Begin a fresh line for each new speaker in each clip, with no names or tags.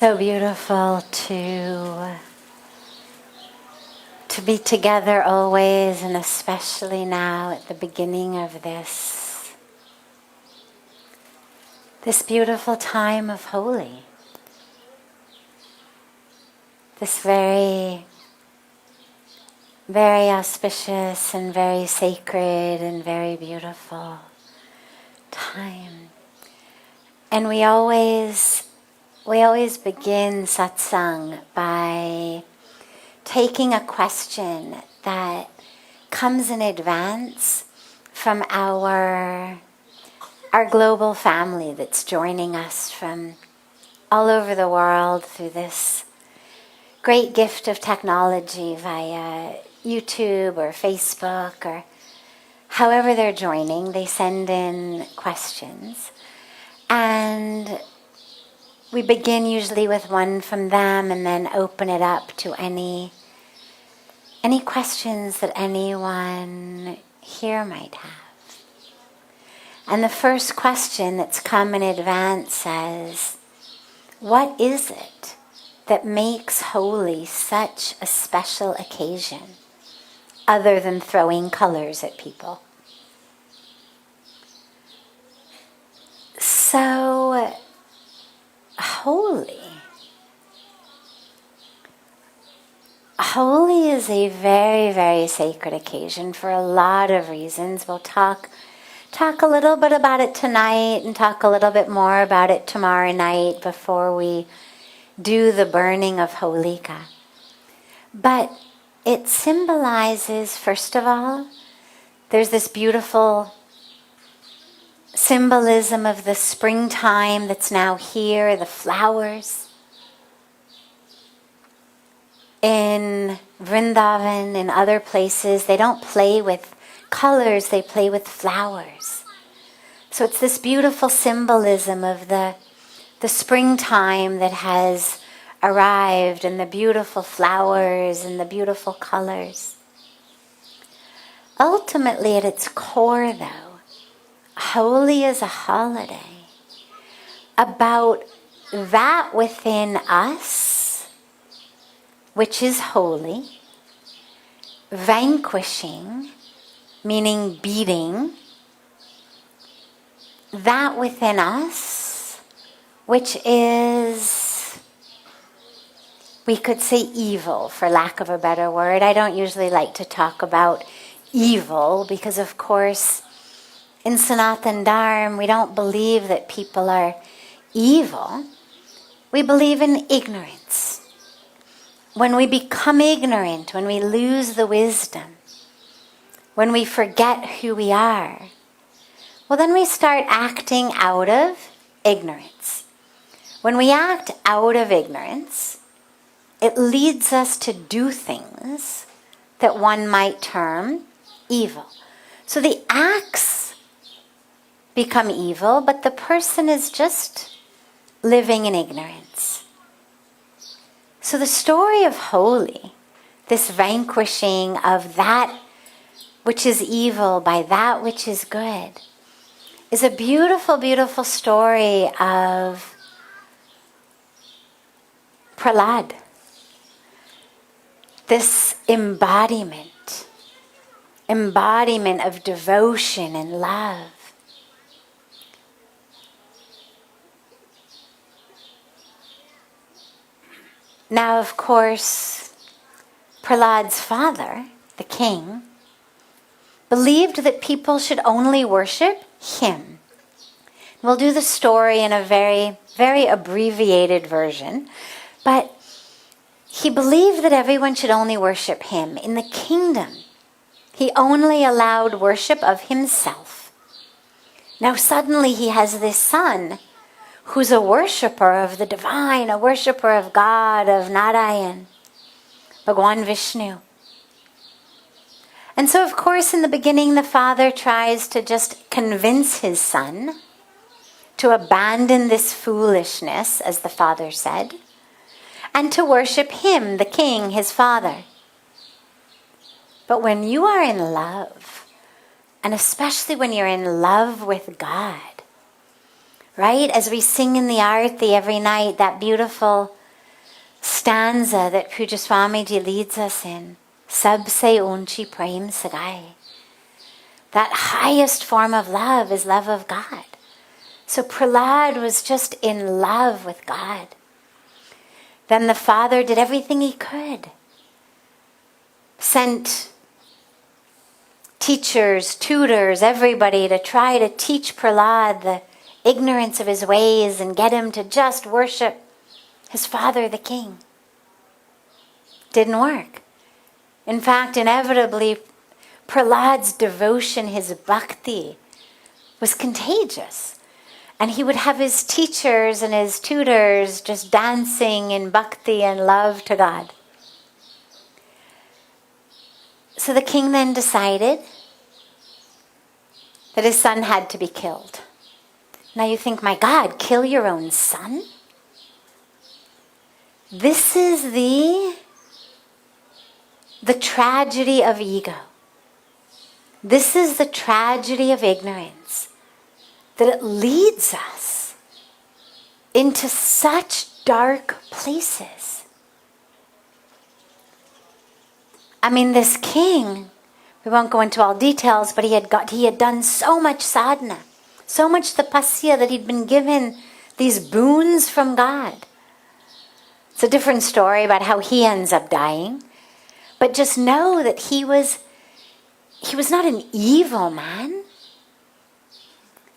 So beautiful to be together always, and especially now at the beginning of this beautiful time of Holi. This very, very auspicious and very sacred and very beautiful time. And we always begin satsang by taking a question that comes in advance from our global family that's joining us from all over the world through this great gift of technology via YouTube or Facebook or however they're joining. They send in questions. And we begin usually with one from them and then open it up to any questions that anyone here might have. And the first question that's come in advance says, what is it that makes Holi such a special occasion other than throwing colors at people? So, Holi is a very, very sacred occasion for a lot of reasons. We'll talk a little bit about it tonight and talk a little bit more about it tomorrow night before we do the burning of Holika. But it symbolizes, first of all, there's this beautiful symbolism of the springtime that's now here, the flowers. In Vrindavan and other places, they don't play with colors, they play with flowers. So it's this beautiful symbolism of the springtime that has arrived, and the beautiful flowers and the beautiful colors. Ultimately, at its core, though, Holi is a holiday about that within us, which is holy, vanquishing, meaning beating, that within us, which is, we could say evil, for lack of a better word. I don't usually like to talk about evil because, of course, in Sanatan Dharma, we don't believe that people are evil. We believe in ignorance. When we become ignorant, when we lose the wisdom, when we forget who we are, well, then we start acting out of ignorance. When we act out of ignorance, it leads us to do things that one might term evil. So the acts become evil, but the person is just living in ignorance. So the story of Holi, this vanquishing of that which is evil by that which is good, is a beautiful, beautiful story of Prahlad. This embodiment of devotion and love. Now, of course, Prahlad's father, the king, believed that people should only worship him. We'll do the story in a very, very abbreviated version, but he believed that everyone should only worship him. In the kingdom, he only allowed worship of himself. Now suddenly he has this son who's a worshipper of the divine, a worshipper of God, of Narayan, Bhagwan Vishnu. And so, of course, in the beginning, the father tries to just convince his son to abandon this foolishness, as the father said, and to worship him, the king, his father. But when you are in love, and especially when you're in love with God, right? As we sing in the Arati every night, that beautiful stanza that Pujya Swamiji leads us in, Sabse unchi prem sagai. That highest form of love is love of God. So Prahlad was just in love with God. Then the father did everything he could. Sent teachers, tutors, everybody to try to teach Prahlad the ignorance of his ways and get him to just worship his father, the king. Didn't work. In fact, inevitably, Prahlad's devotion, his bhakti, was contagious. And he would have his teachers and his tutors just dancing in bhakti and love to God. So the king then decided that his son had to be killed. Now you think, my God, kill your own son? This is the tragedy of ego. This is the tragedy of ignorance, that it leads us into such dark places. I mean, this king, we won't go into all details, but he had done so much sadhana, so much tapasya, that he'd been given these boons from God. It's a different story about how he ends up dying. But just know that he was not an evil man.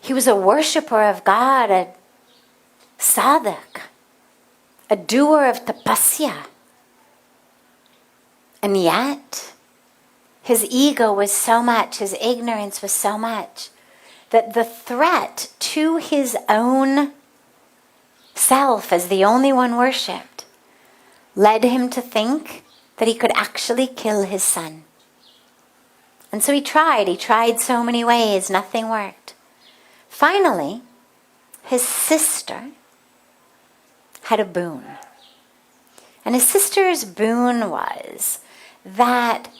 He was a worshipper of God, a sadhak, a doer of tapasya. And yet, his ego was so much, his ignorance was so much, that the threat to his own self as the only one worshipped led him to think that he could actually kill his son. And so he tried so many ways, nothing worked. Finally, his sister had a boon. And his sister's boon was that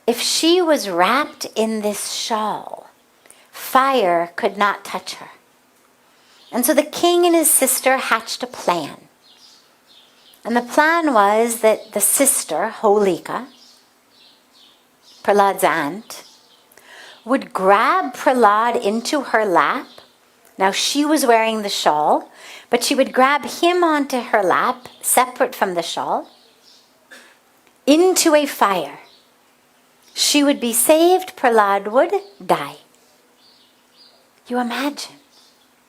if she was wrapped in this shawl, fire could not touch her. And so the king and his sister hatched a plan. And the plan was that the sister, Holika, Prahlad's aunt, would grab Prahlad into her lap. Now she was wearing the shawl, but she would grab him onto her lap, separate from the shawl, into a fire. She would be saved, Prahlad would die. You imagine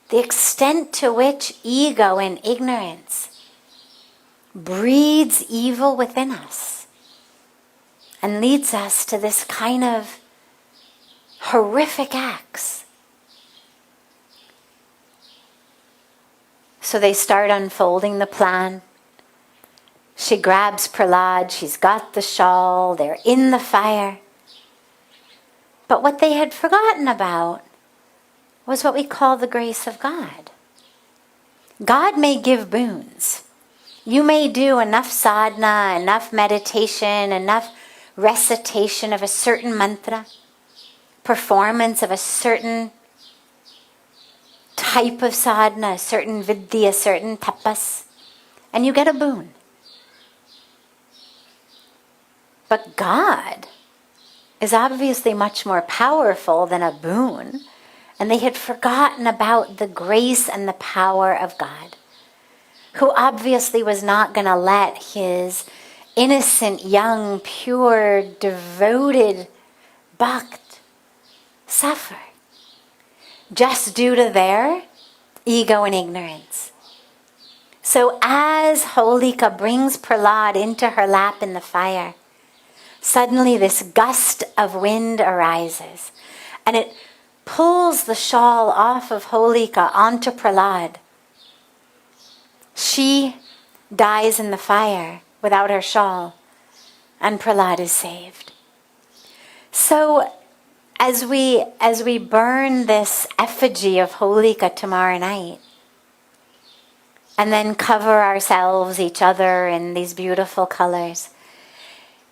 the extent to which ego and ignorance breeds evil within us and leads us to this kind of horrific acts. So they start unfolding the plan. She grabs Prahlad, she's got the shawl, they're in the fire. But what they had forgotten about was what we call the grace of God. God may give boons. You may do enough sadhana, enough meditation, enough recitation of a certain mantra, performance of a certain type of sadhana, a certain vidya, a certain tapas, and you get a boon. But God is obviously much more powerful than a boon, and they had forgotten about the grace and the power of God, who obviously was not going to let his innocent, young, pure, devoted bhakt suffer just due to their ego and ignorance. So as Holika brings Prahlad into her lap in the fire, suddenly this gust of wind arises and it pulls the shawl off of Holika onto Prahlad. She dies in the fire without her shawl, and Prahlad is saved. So as we burn this effigy of Holika tomorrow night, and then cover ourselves, each other, in these beautiful colors,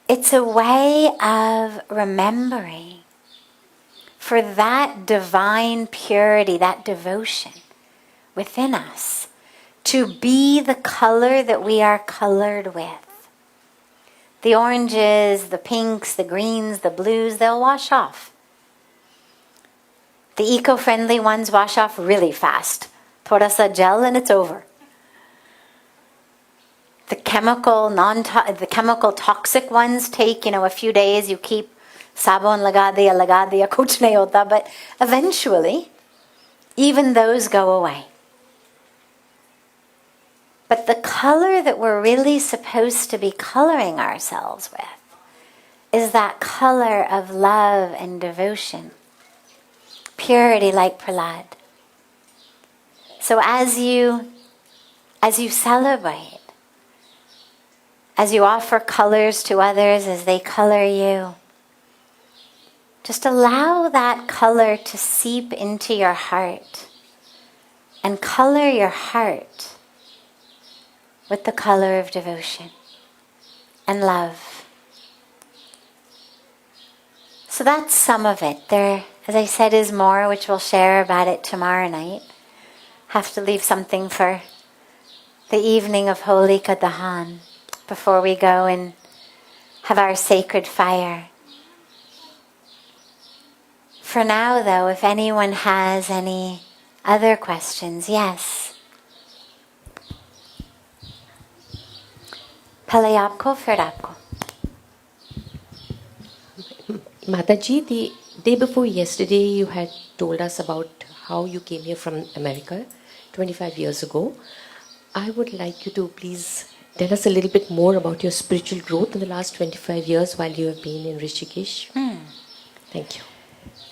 it's a way of remembering for that divine purity, that devotion, within us to be the color that we are colored with. The oranges, the pinks, the greens, the blues, they'll wash off. The eco-friendly ones wash off really fast. Thoda sa gel and it's over. The chemical toxic ones take, a few days. You keep sabon laga diya kuch nahi hota, but eventually even those go away. But the color that we're really supposed to be coloring ourselves with is that color of love and devotion. Purity, like Prahlad. So as you celebrate, as you offer colors to others, as they color you, just allow that color to seep into your heart and color your heart with the color of devotion and love. So that's some of it. There, as I said, is more, which we'll share about it tomorrow night. Have to leave something for the evening of Holika Dahan before we go and have our sacred fire. For now, though, if anyone has any other questions, yes. Pehle aapko, fir aapko.
Mataji, the day before yesterday, you had told us about how you came here from America 25 years ago. I would like you to please tell us a little bit more about your spiritual growth in the last 25 years while you have been in Rishikesh. Thank you.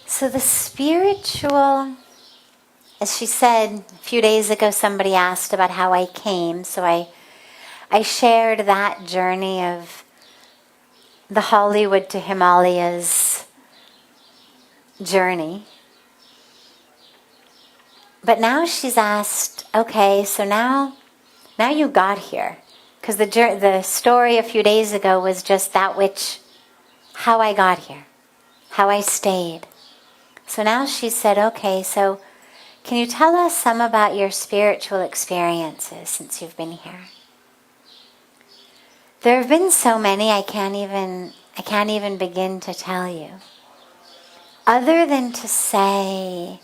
So the spiritual, as she said, a few days ago somebody asked about how I came, so I shared that journey of the Hollywood to Himalayas journey. But now she's asked, okay, so now you got here. Because the story a few days ago was just how I got here, how I stayed. So now she said, okay, so can you tell us some about your spiritual experiences since you've been here? There have been so many I can't even begin to tell you. Other than to say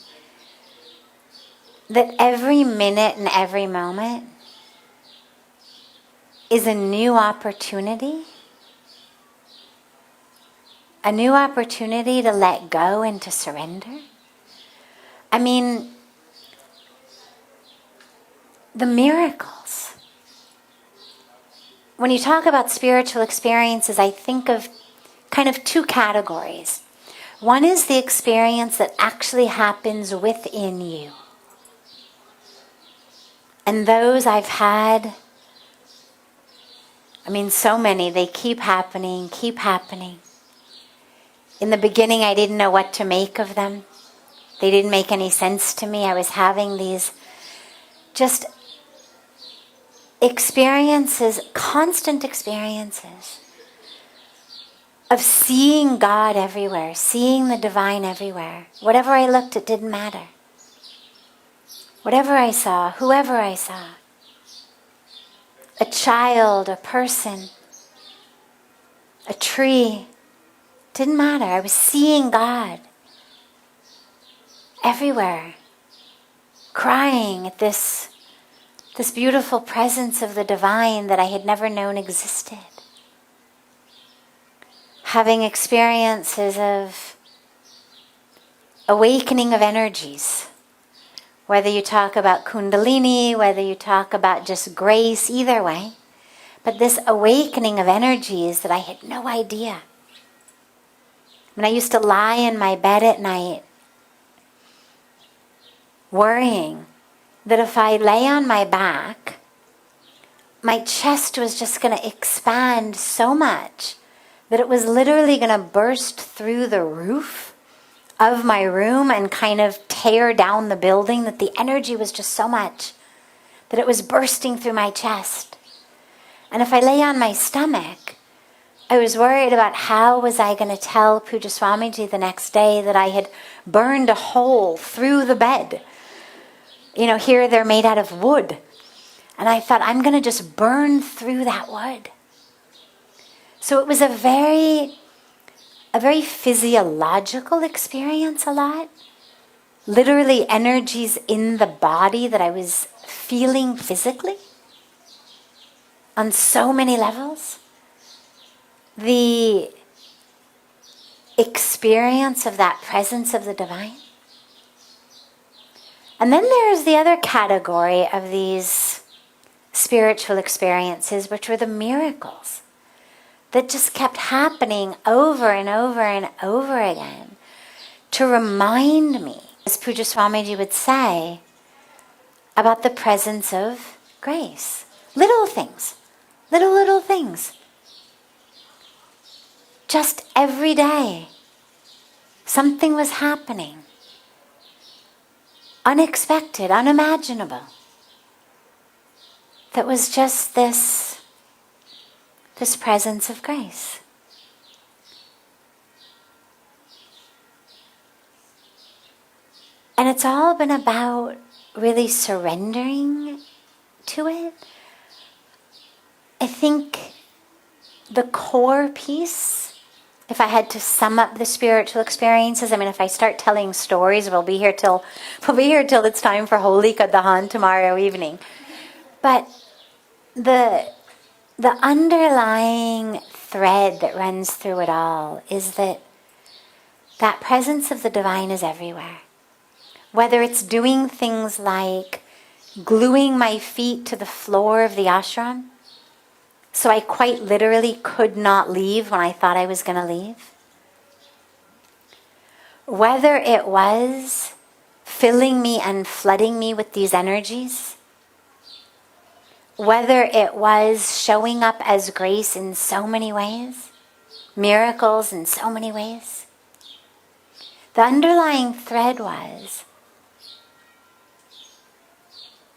that every minute and every moment is a new opportunity. A new opportunity to let go and to surrender. I mean, the miracles. When you talk about spiritual experiences, I think of kind of two categories. One is the experience that actually happens within you. And those I've had, so many, they keep happening. In the beginning, I didn't know what to make of them. They didn't make any sense to me. I was having these just experiences, constant experiences of seeing God everywhere, seeing the divine everywhere. Whatever I looked, it didn't matter. Whatever I saw, whoever I saw, a child, a person, a tree, didn't matter. I was seeing God everywhere, crying at this beautiful presence of the divine that I had never known existed. Having experiences of awakening of energies, whether you talk about Kundalini, whether you talk about just grace, either way, but this awakening of energies that I had no idea. I used to lie in my bed at night worrying that if I lay on my back, my chest was just going to expand so much that it was literally going to burst through the roof of my room and kind of tear down the building, that the energy was just so much that it was bursting through my chest. And if I lay on my stomach, I was worried about how was I going to tell Pujya Swamiji the next day that I had burned a hole through the bed. here they're made out of wood. And I thought, I'm going to just burn through that wood. So it was a very physiological experience a lot. Literally energies in the body that I was feeling physically on so many levels. The experience of that presence of the divine. And then there's the other category of these spiritual experiences, which were the miracles that just kept happening over and over and over again to remind me, as Pujya Swamiji would say, about the presence of grace. Little things, little things. Just every day, something was happening. Unexpected, unimaginable. That was just this presence of grace. And it's all been about really surrendering to it. I think the core piece, if I had to sum up the spiritual experiences, if I start telling stories, we'll be here till it's time for Holi Eve tomorrow evening. But the underlying thread that runs through it all is that presence of the divine is everywhere. Whether it's doing things like gluing my feet to the floor of the ashram, so I quite literally could not leave when I thought I was going to leave. Whether it was filling me and flooding me with these energies. Whether it was showing up as grace in so many ways. Miracles in so many ways. The underlying thread was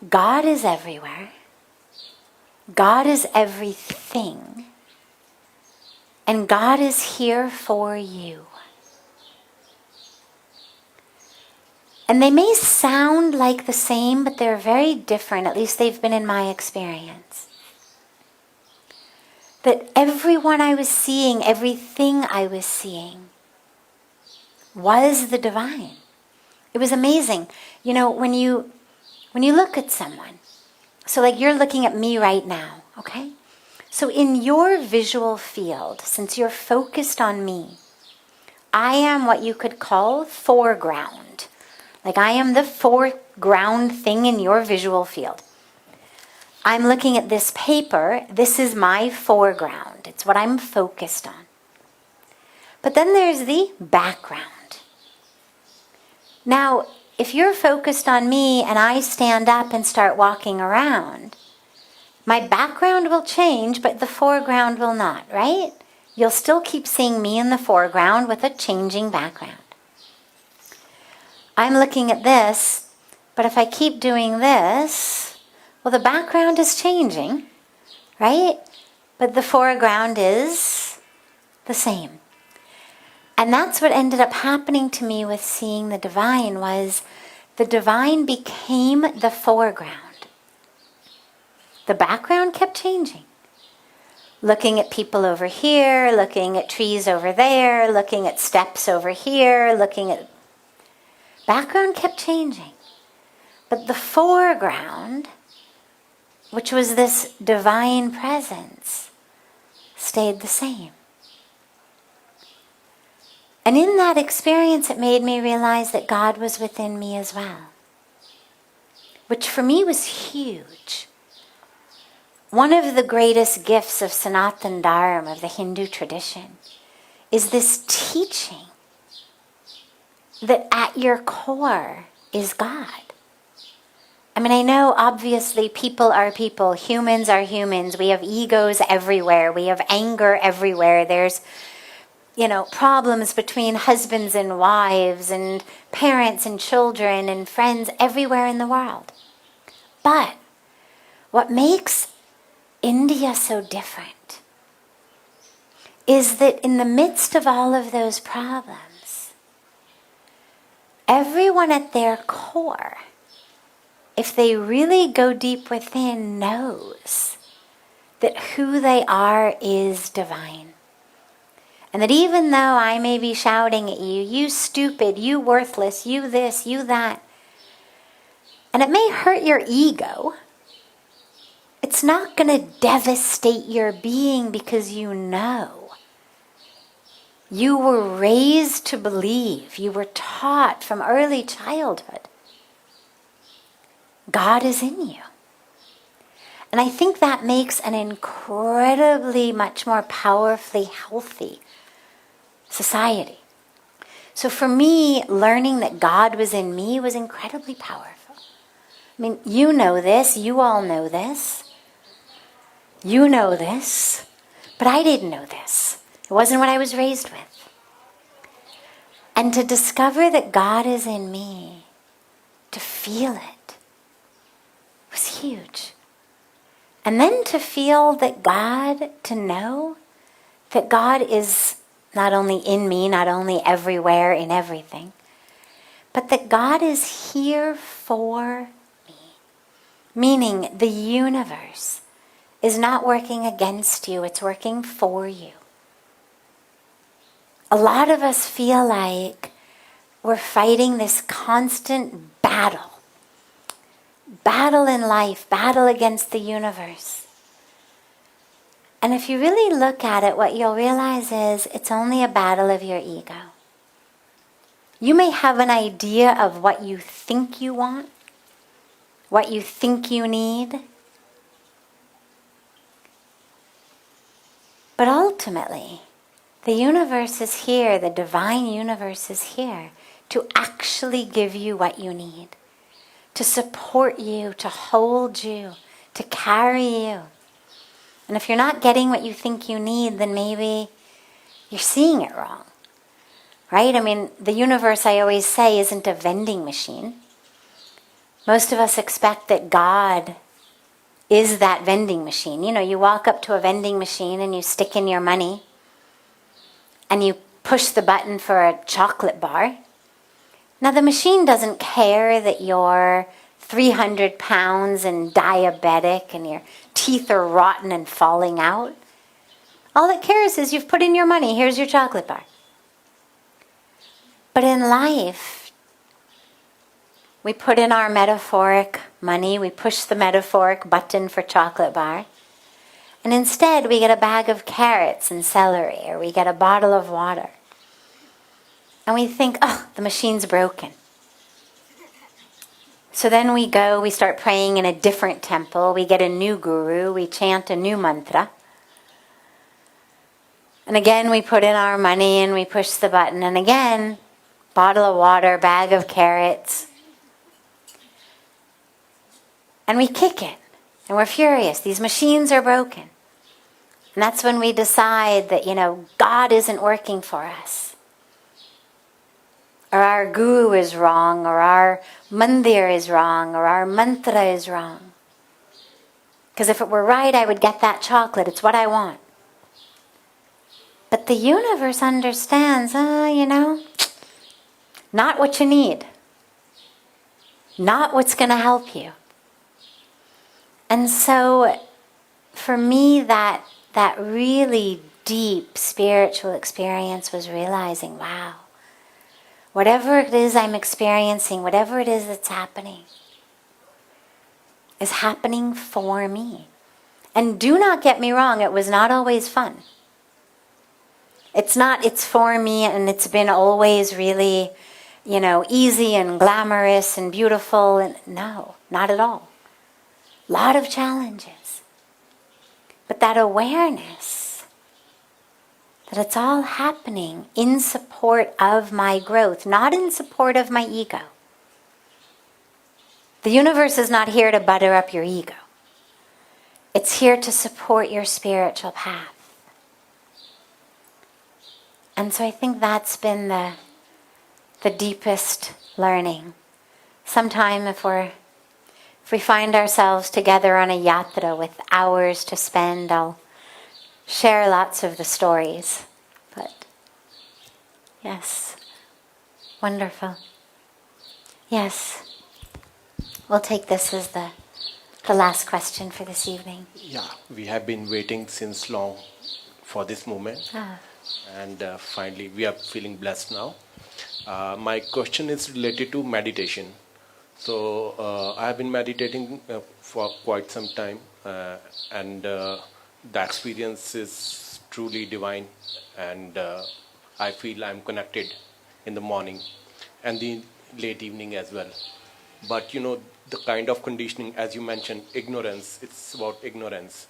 God is everywhere. God is everything. And God is here for you. And they may sound like the same, but they're very different. At least they've been in my experience. That everyone I was seeing, everything I was seeing, was the divine. It was amazing. When you look at someone, so like you're looking at me right now, okay? So in your visual field, since you're focused on me, I am what you could call foreground. Like I am the foreground thing in your visual field. I'm looking at this paper. This is my foreground. It's what I'm focused on. But then there's the background. Now, if you're focused on me and I stand up and start walking around, my background will change, but the foreground will not, right? You'll still keep seeing me in the foreground with a changing background. I'm looking at this, but if I keep doing this, well, the background is changing, right? But the foreground is the same. And that's what ended up happening to me with seeing the divine, was the divine became the foreground. The background kept changing. Looking at people over here, looking at trees over there, looking at steps over here, background kept changing. But the foreground, which was this divine presence, stayed the same. And in that experience, it made me realize that God was within me as well, which for me was huge. One of the greatest gifts of Sanatana Dharma, of the Hindu tradition, is this teaching that at your core is God. I know obviously people are people, humans are humans, we have egos everywhere, we have anger everywhere, there's problems between husbands and wives and parents and children and friends everywhere in the world. But what makes India so different is that in the midst of all of those problems, everyone at their core if they really go deep within, knows that who they are is divine. And that even though I may be shouting at you, you stupid, you worthless, you this, you that, and it may hurt your ego, it's not going to devastate your being, because you know. You were raised to believe, you were taught from early childhood, God is in you. And I think that makes an incredibly much more powerfully healthy society. So for me, learning that God was in me was incredibly powerful. I mean, you know this, you all know this. You know this, but I didn't know this. It wasn't what I was raised with. And to discover that God is in me, to feel it, was huge. And then to feel that God, to know that God is not only in me, not only everywhere, in everything, but that God is here for me. Meaning the universe is not working against you, it's working for you. A lot of us feel like we're fighting this constant battle. Battle in life, battle against the universe. And if you really look at it, what you'll realize is it's only a battle of your ego. You may have an idea of what you think you want, what you think you need, but ultimately, the universe is here, the divine universe is here to actually give you what you need, to support you, to hold you, to carry you. And if you're not getting what you think you need, then maybe you're seeing it wrong, right? I mean, the universe, I always say, isn't a vending machine. Most of us expect that God is that vending machine. You know, you walk up to a vending machine and you stick in your money and you push the button for a chocolate bar. Now, the machine doesn't care that you're 300 pounds and diabetic and your teeth are rotten and falling out. All it cares is you've put in your money. Here's your chocolate bar. But in life, we put in our metaphoric money. We push the metaphoric button for chocolate bar. And instead, we get a bag of carrots and celery, or we get a bottle of water. And we think, oh, the machine's broken. So then we start praying in a different temple. We get a new guru. We chant a new mantra. And again, we put in our money and we push the button. And again, bottle of water, bag of carrots. And we kick it. And we're furious. These machines are broken. And that's when we decide that, God isn't working for us. Or our guru is wrong, or our mandir is wrong, or our mantra is wrong. Because if it were right, I would get that chocolate. It's what I want. But the universe understands, not what you need. Not what's going to help you. And so, for me, that really deep spiritual experience was realizing, wow, whatever it is I'm experiencing, whatever it is that's happening, is happening for me. And do not get me wrong, it was not always fun. It's for me and it's been always really, easy and glamorous and beautiful. And no, not at all. A lot of challenges. But that awareness that it's all happening in support of my growth, not in support of my ego. The universe is not here to butter up your ego. It's here to support your spiritual path. And so I think that's been the deepest learning. Sometime if we find ourselves together on a yatra with hours to spend, I'll share lots of the stories. But yes, wonderful. Yes. We'll take this as the last question for this evening.
Yeah, we have been waiting since long for this moment,
Ah.
and finally we are feeling blessed now. My question is related to meditation. So I have been meditating for quite some time, and the experience is truly divine, and I feel I'm connected in the morning and the late evening as well. But the kind of conditioning, as you mentioned, ignorance, it's about ignorance.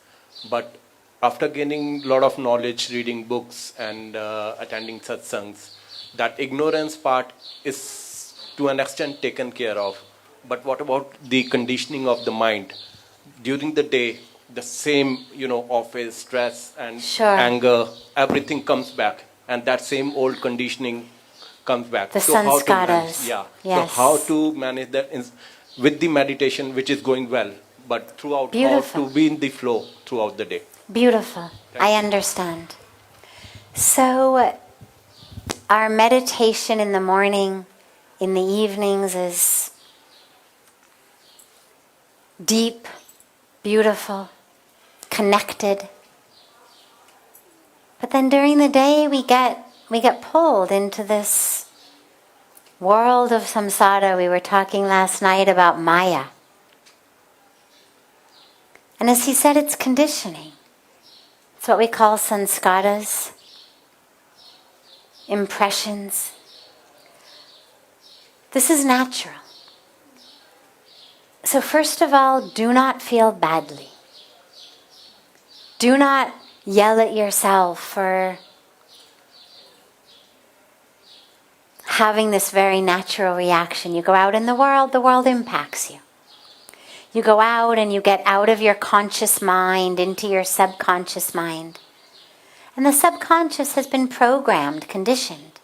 But after gaining a lot of knowledge, reading books and attending satsangs, that ignorance part is to an extent taken care of. But what about the conditioning of the mind? During the day, the same, office, stress and
Sure.
anger, everything comes back. And that same old conditioning comes back.
The
How to manage,
sanskaras.
yeah.
Yes.
So how to manage that with the meditation, which is going well, but throughout
Beautiful.
how to be in the flow throughout the day.
Beautiful. I understand. So our meditation in the morning, in the evenings is deep, beautiful, connected. But then during the day we get pulled into this world of samsara. We were talking last night about Maya. And as he said, it's conditioning. It's what we call sanskaras, impressions. This is natural. So first of all, do not feel badly. Do not yell at yourself for having this very natural reaction. You go out in the world impacts you. You go out and you get out of your conscious mind into your subconscious mind. And the subconscious has been programmed, conditioned.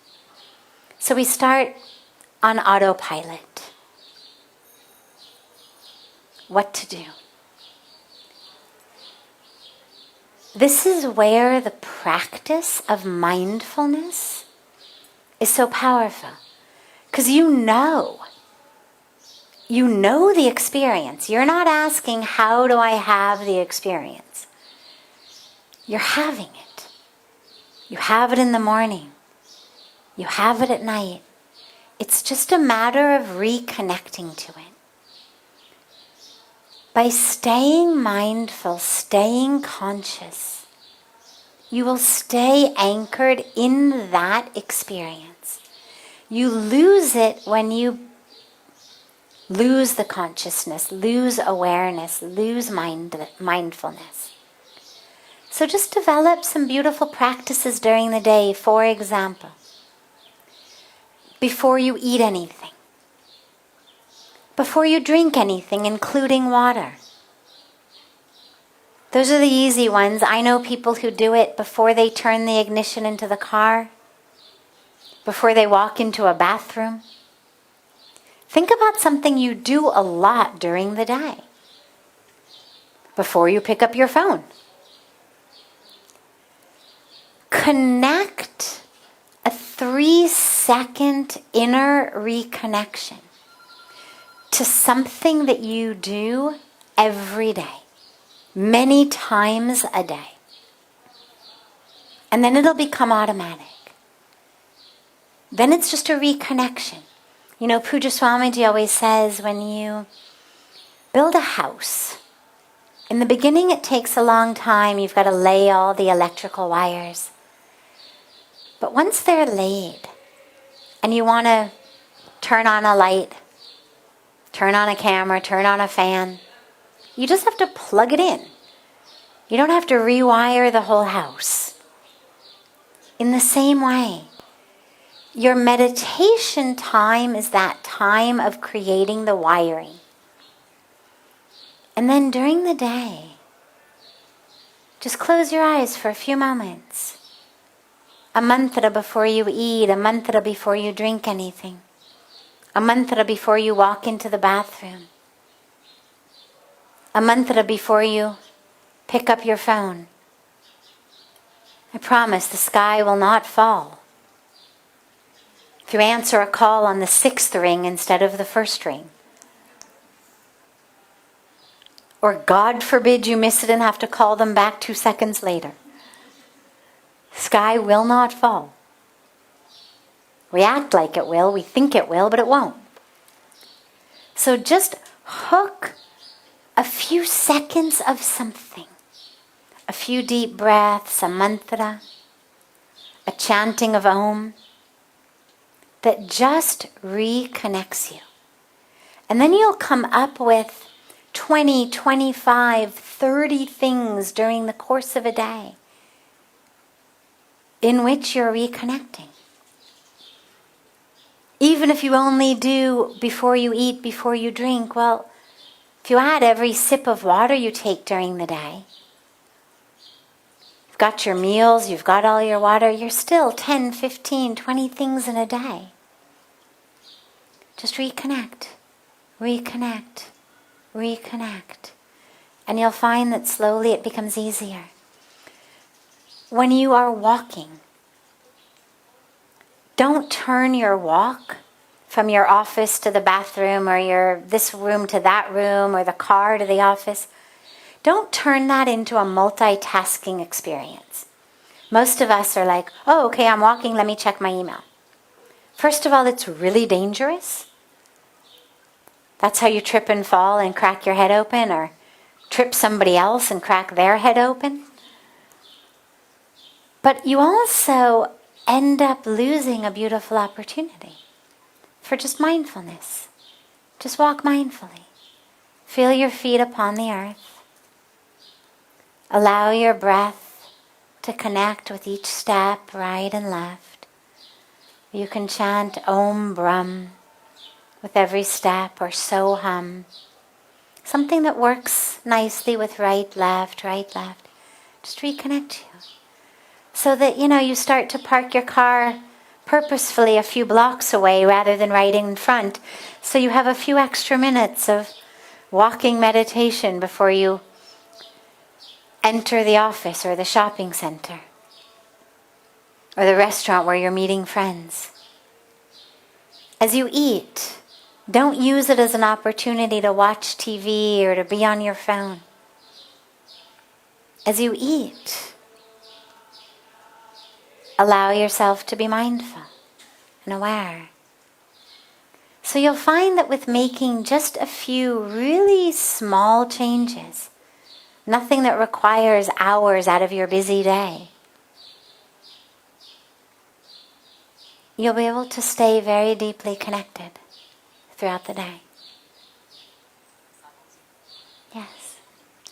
So we start on autopilot. What to do? This is where the practice of mindfulness is so powerful. Because you know the experience. You're not asking, how do I have the experience? You're having it. You have it in the morning. You have it at night. It's just a matter of reconnecting to it. By staying mindful, staying conscious, you will stay anchored in that experience. You lose it when you lose the consciousness, lose awareness, lose mindfulness. So just develop some beautiful practices during the day. For example, before you eat anything, before you drink anything, including water. Those are the easy ones. I know people who do it before they turn the ignition into the car, before they walk into a bathroom. Think about something you do a lot during the day. Before you pick up your phone. Connect a 3-second inner reconnection to something that you do every day, many times a day. And then it'll become automatic. Then it's just a reconnection. Pujya Swamiji always says, when you build a house, in the beginning it takes a long time. You've got to lay all the electrical wires. But once they're laid, and you want to turn on a light, turn on a camera, turn on a fan, you just have to plug it in. You don't have to rewire the whole house. In the same way, your meditation time is that time of creating the wiring. And then during the day, just close your eyes for a few moments. A mantra before you eat, a mantra before you drink anything. A mantra before you walk into the bathroom. A mantra before you pick up your phone. I promise the sky will not fall if you answer a call on the 6th ring instead of the 1st ring. Or God forbid you miss it and have to call them back 2 seconds later. Sky will not fall. We act like it will, we think it will, but it won't. So just hook a few seconds of something. A few deep breaths, a mantra, a chanting of Om, that just reconnects you. And then you'll come up with 20, 25, 30 things during the course of a day in which you're reconnecting. Even if you only do before you eat, before you drink, well, if you add every sip of water you take during the day, you've got your meals, you've got all your water, you're still 10, 15, 20 things in a day. Just reconnect, reconnect, reconnect. And you'll find that slowly it becomes easier. When you are walking, don't turn your walk from your office to the bathroom or your this room to that room or the car to the office. Don't turn that into a multitasking experience. Most of us are like, oh, okay, I'm walking, let me check my email. First of all, it's really dangerous. That's how you trip and fall and crack your head open, or trip somebody else and crack their head open. But you also end up losing a beautiful opportunity for just mindfulness. Just walk mindfully. Feel your feet upon the earth. Allow your breath to connect with each step, right and left. You can chant Om Brahm with every step, or So Hum. Something that works nicely with right, left, right, left. Just reconnect you. So that, you start to park your car purposefully a few blocks away rather than right in front. So you have a few extra minutes of walking meditation before you enter the office or the shopping center or the restaurant where you're meeting friends. As you eat, don't use it as an opportunity to watch TV or to be on your phone. As you eat, allow yourself to be mindful and aware. So you'll find that with making just a few really small changes, nothing that requires hours out of your busy day, you'll be able to stay very deeply connected throughout the day. Yes.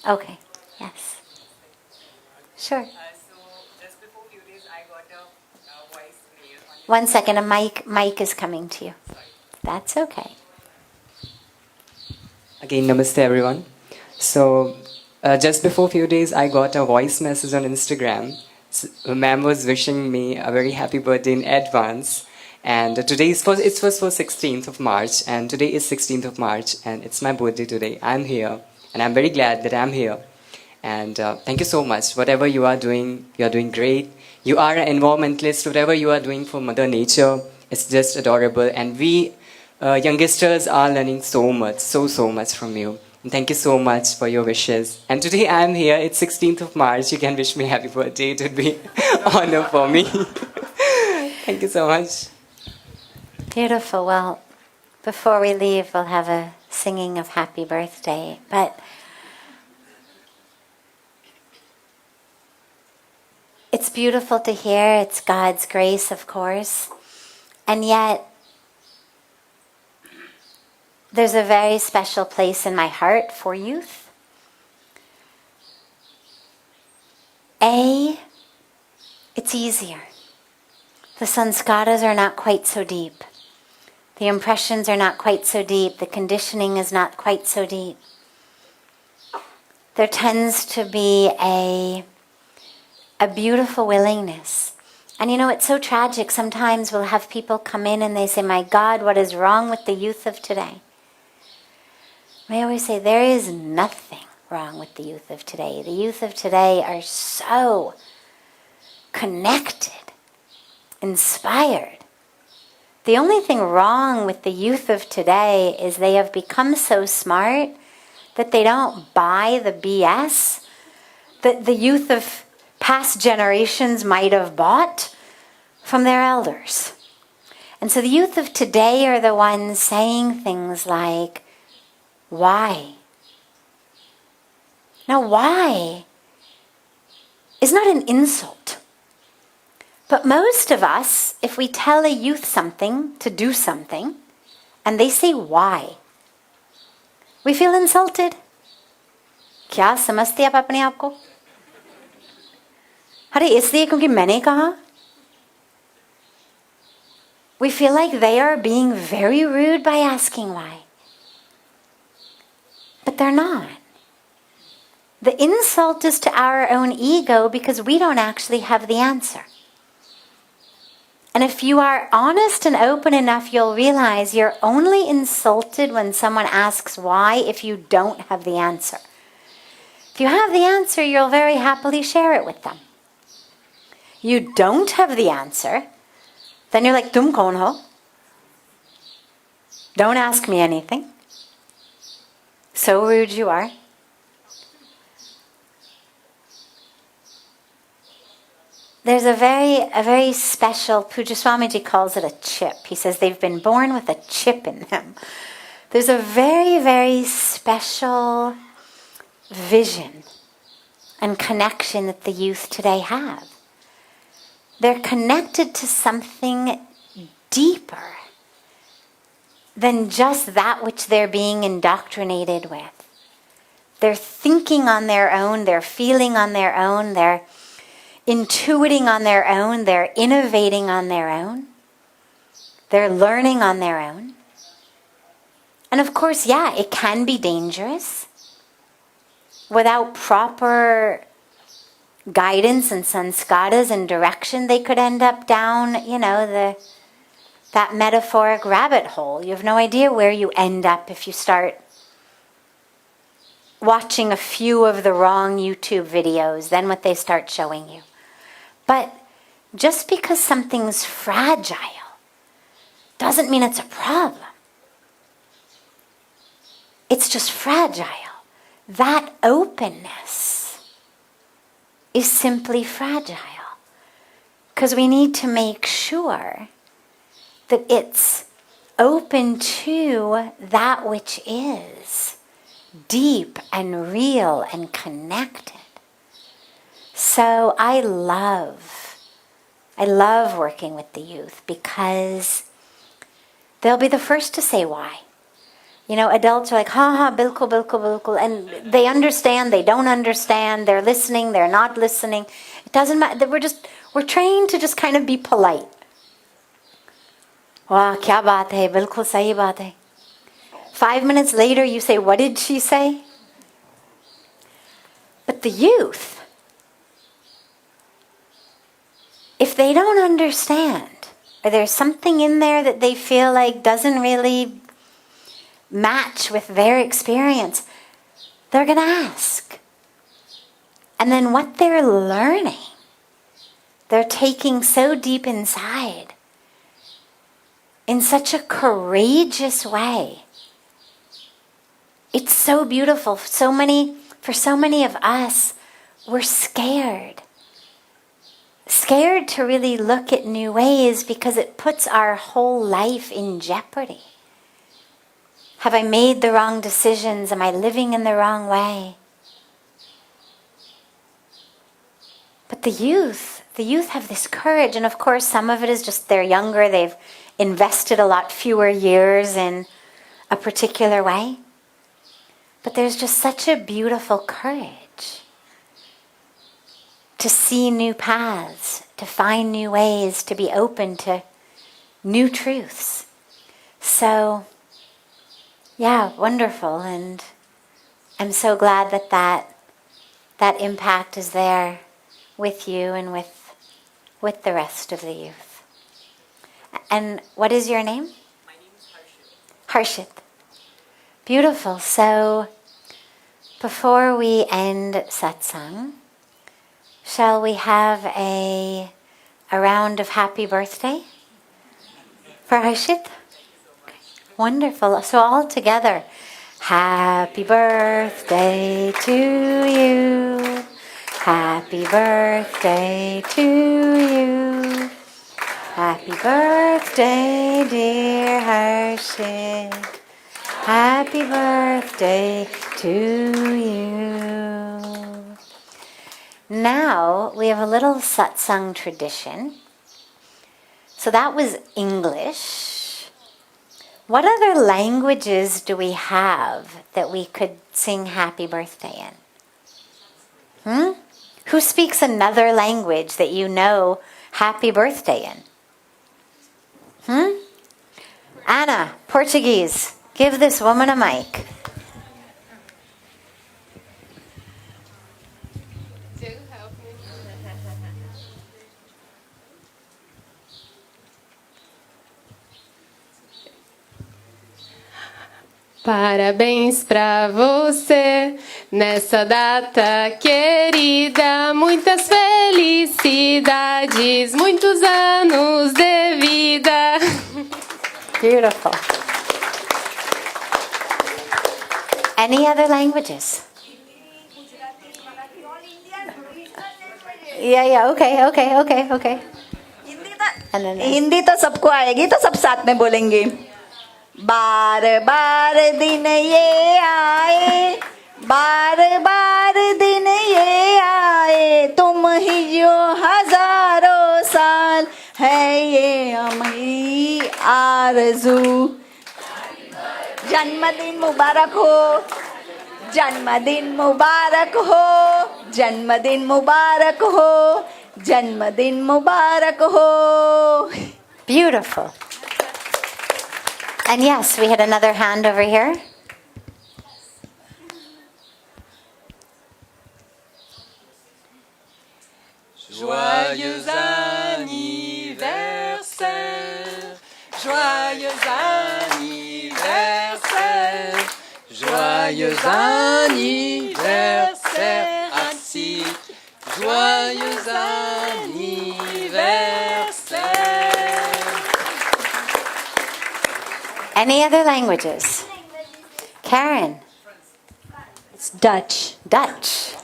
Okay. Yes. Sure.
Just before few days, I got a voice mail.
1 second, a mic is coming to you. That's okay.
Again, namaste everyone. So, just before few days, I got a voice message on Instagram. Ma'am was wishing me a very happy birthday in advance. And today it was for 16th of March, and today is 16th of March, and it's my birthday today. I'm here, and I'm very glad that I'm here. And thank you so much. Whatever you are doing great. You are an environmentalist. Whatever you are doing for Mother Nature, it's just adorable. And we youngsters are learning so much, so much from you. And thank you so much for your wishes. And today I'm here. It's 16th of March. You can wish me happy birthday. It would be honor for me. Thank you so much.
Beautiful. Well, before we leave, we'll have a singing of happy birthday. But it's beautiful to hear. It's God's grace, of course. And yet, there's a very special place in my heart for youth. It's easier. The sanskaras are not quite so deep. The impressions are not quite so deep. The conditioning is not quite so deep. There tends to be a beautiful willingness. And it's so tragic. Sometimes we'll have people come in and they say, my God, what is wrong with the youth of today? I always say, there is nothing wrong with the youth of today. The youth of today are so connected, inspired. The only thing wrong with the youth of today is they have become so smart that they don't buy the BS that the youth of past generations might have bought from their elders. And so the youth of today are the ones saying things like, why? Now, why is not an insult. But most of us, if we tell a youth something to do something, and they say why, we feel insulted. क्या समझते आप अपने आप को? अरे इसलिए क्योंकि मैंने कहा? We feel like they are being very rude by asking why. But they're not. The insult is to our own ego because we don't actually have the answer. And if you are honest and open enough, you'll realize you're only insulted when someone asks why if you don't have the answer. If you have the answer, you'll very happily share it with them. You don't have the answer, then you're like, tum kaun ho? Don't ask me anything. So rude you are. There's a very special, Pujya Swamiji calls it a chip. He says they've been born with a chip in them. There's a very special vision and connection that the youth today have. They're connected to something deeper than just that which they're being indoctrinated with. They're thinking on their own, they're feeling on their own, they're intuiting on their own, they're innovating on their own, they're learning on their own. And of course, yeah, it can be dangerous. Without proper guidance and sanskaras and direction, they could end up down, that metaphoric rabbit hole. You have no idea where you end up if you start watching a few of the wrong YouTube videos, then what they start showing you. But just because something's fragile doesn't mean it's a problem. It's just fragile. That openness is simply fragile. Because we need to make sure that it's open to that which is deep and real and connected. So I love working with the youth because they'll be the first to say why. Adults are like, bilkul, bilkul, bilkul. And they understand, they don't understand, they're listening, they're not listening. It doesn't matter. We're trained to just kind of be polite. Wah, kya baat hai, bilkul sahi baat hai. 5 minutes later, you say, what did she say? But the youth, if they don't understand, or there's something in there that they feel like doesn't really match with their experience, they're going to ask. And then what they're learning, they're taking so deep inside in such a courageous way. It's so beautiful. For so many of us, we're scared. Scared to really look at new ways because it puts our whole life in jeopardy. Have I made the wrong decisions? Am I living in the wrong way? But the youth have this courage, and of course some of it is just they're younger, they've invested a lot fewer years in a particular way. But there's just such a beautiful courage to see new paths, to find new ways, to be open to new truths. So, yeah, wonderful. And I'm so glad that impact is there with you and with the rest of the youth. And what is your name?
My name is Harshit.
Harshit. Beautiful. So, before we end satsang, shall we have a round of happy birthday for Harshit? Wonderful. So all together, Happy birthday to you. Happy birthday to you. Happy birthday, dear Harshit. Happy birthday to you. Now we have a little satsang tradition. So that was English. What other languages do we have that we could sing happy birthday in? Who speaks another language that you know happy birthday in? Anna, Portuguese. Give this woman a mic.
Parabéns pra você nessa data querida, muitas felicidades, muitos anos de vida.
Beautiful. Any other languages? Yeah, okay. And then
Hindi तो सबको आएगी तो सब साथ में बोलेंगे बार बार दिन ये आए बार बार दिन ये आए तुम ही जो हजारों साल है ये हमारी आरज़ू जन्मदिन मुबारक हो जन्मदिन मुबारक हो जन्मदिन मुबारक हो जन्मदिन मुबारक हो.
beautiful. And yes, we had another hand over here.
Joyeux anniversaire, joyeux anniversaire, joyeux anniversaire, ainsi, joyeux anniversaire.
Any other languages? Karen.
It's Dutch.
Dutch.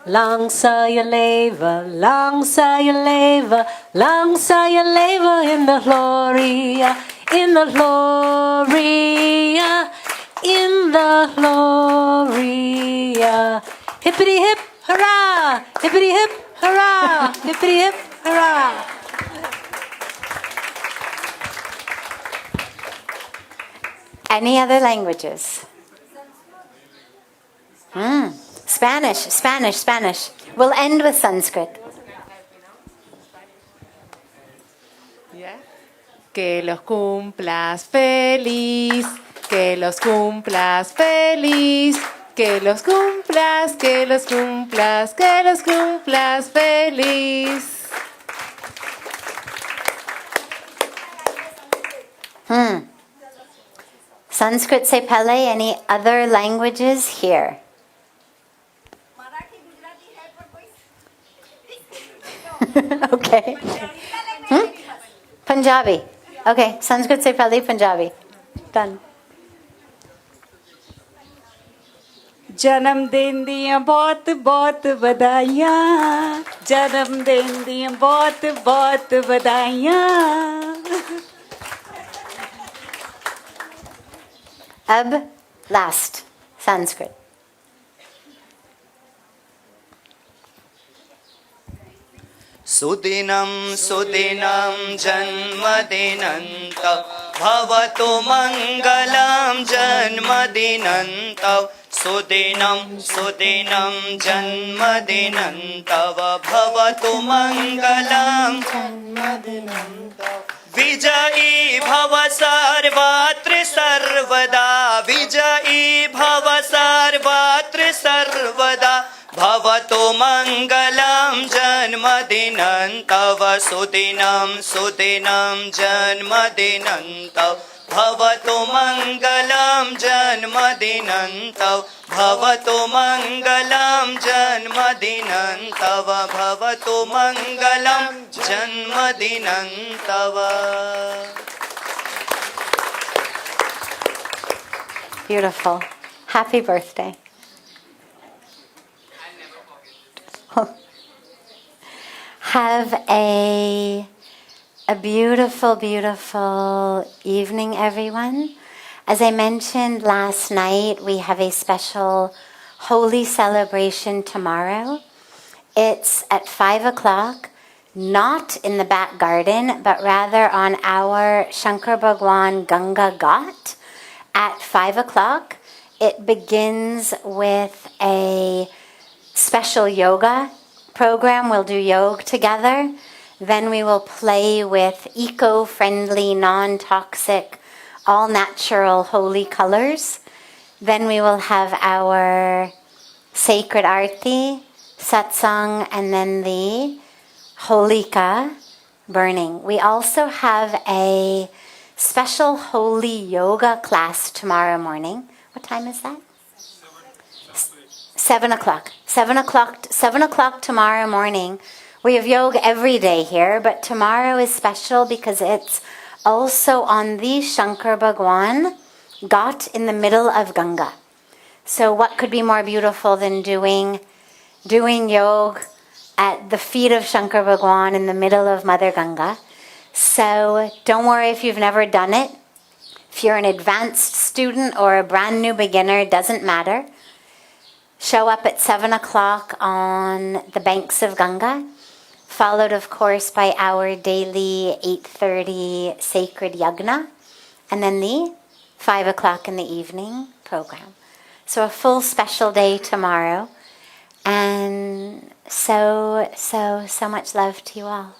Lang zal je leven, lang zal je leven, lang zal je leven in de gloria, in de gloria, in de gloria. Hippity hip hurrah, hippity hip hurrah, hippity hip hurrah.
Any other languages? Spanish. We'll end with Sanskrit.
Que los cumplas feliz, que los cumplas feliz, que los cumplas, que los cumplas, que los cumplas feliz.
Sanskrit se pele. Any other languages here? Okay. Punjabi. Okay, Sanskrit se pele, Punjabi. Done.
जन्मदिन दियां बहुत बहुत बधाइयाँ जन्मदिन दियां बहुत बहुत बधाइयाँ.
Ab, last. Sanskrit.
सुदिनं सुदिनं जन्मदिनं तव भवतु मङ्गलं जन्मदिनं तव सुदिनं सुदिनं जन्मदिनं तव भवतु मङ्गलं जन्मदिनं तव विजयी भव सर्वत्र सर्वदा विजयी भव सर्वत्र सर्वदा भवतु मङ्गलं जन्मदिनं तव सुदिनं सुदिनं जन्मदिनं तव भवतु मङ्गलं जन्मदिनं तव भवतु मङ्गलं जन्मदिनं तव भवतु मङ्गलं जन्मदिनं तव.
Beautiful. Happy birthday. Have a beautiful, beautiful evening, everyone. As I mentioned last night, we have a special holy celebration tomorrow. It's at 5 o'clock, not in the back garden, but rather on our Shankar Bhagwan Ganga Ghat at 5 o'clock. It begins with a special yoga program. We'll do yoga together. Then we will play with eco-friendly, non-toxic, all-natural holy colors. Then we will have our sacred arti, satsang, and then the holika burning. We also have a special holy yoga class tomorrow morning. What time is that? 7 o'clock. 7 o'clock tomorrow morning. We have yoga every day here, but tomorrow is special because it's also on the Shankar Bhagwan Ghat in the middle of Ganga. So what could be more beautiful than doing yoga at the feet of Shankar Bhagwan in the middle of Mother Ganga? So don't worry if you've never done it. If you're an advanced student or a brand new beginner, it doesn't matter. Show up at 7 o'clock on the banks of Ganga, followed of course by our daily 8:30 sacred yagna, and then the 5 o'clock in the evening program. So a full special day tomorrow, and so much love to you all.